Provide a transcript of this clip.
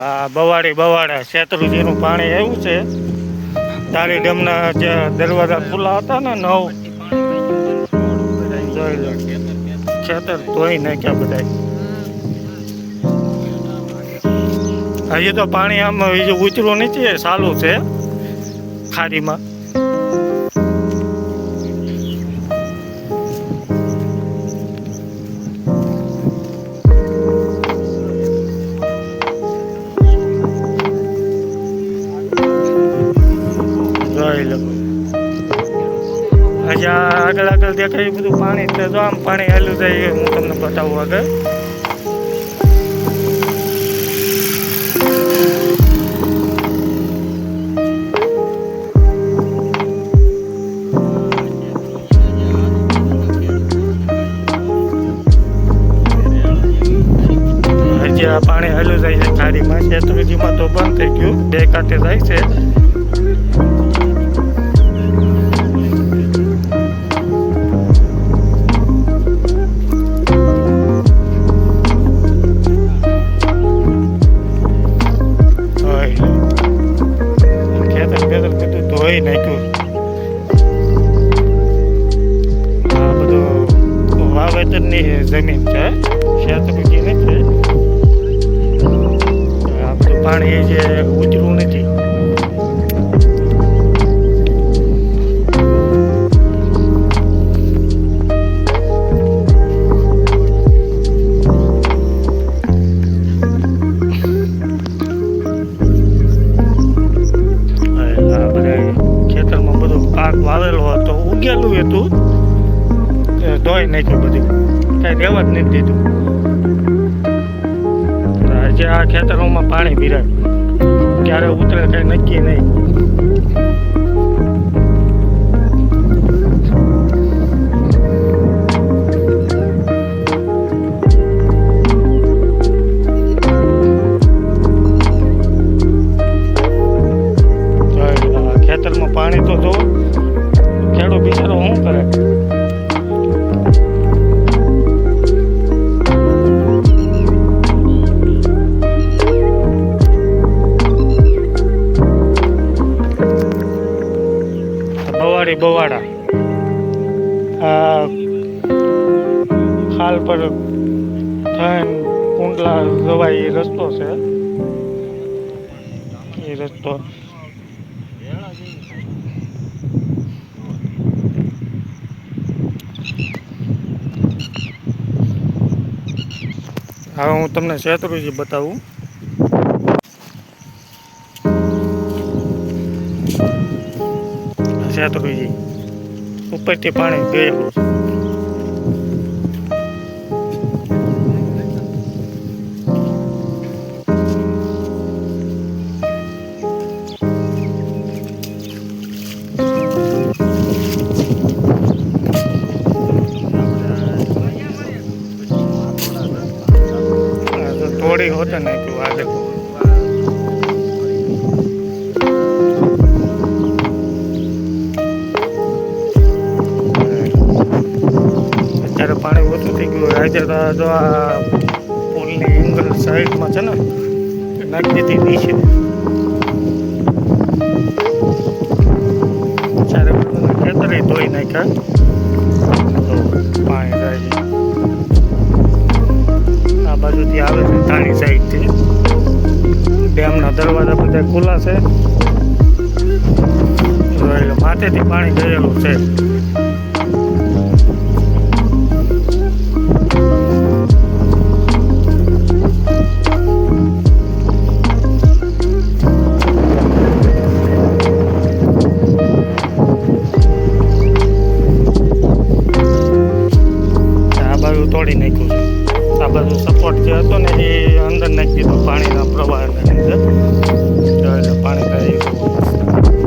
આ બવાડા શેત્રુજીનું પાણી આવ્યું છે. તારી ડેમના જે દરવાજા ખુલ્લા હતા ને ખેતર ધોઈ નાખ્યા બધા. હજી તો પાણી આમ ઉતરું નથી, ચાલુ છે ખાડીમાં. હજી આગળ દેખાય બધું પાણી, એટલે જો આમ પાણી હાલ્યું જાય. હું તમને બતાવું આગળ. હજી આ પાણી હાલ્યું જાય છે ખાડીમાં. શેત્રુજીમાં તો બંધ થઈ ગયું, બે કાંઠે જાય છે. ધોઈ નાખ્યું. આ બધું વાવેતરની જમીન છે, શેત્રુજી નથી. આ બધું પાણી જે ઉતરું નથી. પાક વાવેલો હતો, ઉગેલું હતું, ધોઈ નાખ્યું બધું, કઈ રહેવા જ નથી દીધું. હજી આ ખેતરોમાં પાણી ભીરાય, ક્યારે ઉતરે કઈ નક્કી નહીં. ખેતરમાં પાણી તો જો ખેડૂત બિચારો શું કરે. બવાડા આ ખાલ પર થઈને કુંડલા જવાય એ રસ્તો છે. એ રસ્તો હવે હું તમને શેત્રુજી બતાવું. શેત્રુજી ઉપરથી પાણી ગયેલું છે. થોડી હોતા નાખ્યું આ દેખો. અત્યારે પાણી ઓછું થઈ ગયું. આજે તો આ પુલની એંગલ સાઈડમાં છે ને, નાખી દીધી છે. ચારે ખેતરે ધોઈ નાખ્યા તો પાણી જાય છે. આ બાજુથી આવે છે ધાણી સાઈડથી. ડેમના દરવાજા બધા ખુલ્લા છે, માથેથી પાણી ગયેલું છે. આ બાજુ તોડી નાખ્યું છે. આ બધું સપોર્ટ જે હતો ને એ અંદર નાખી દીધો પાણીના પ્રવાહને લીધે, પાણી થાય.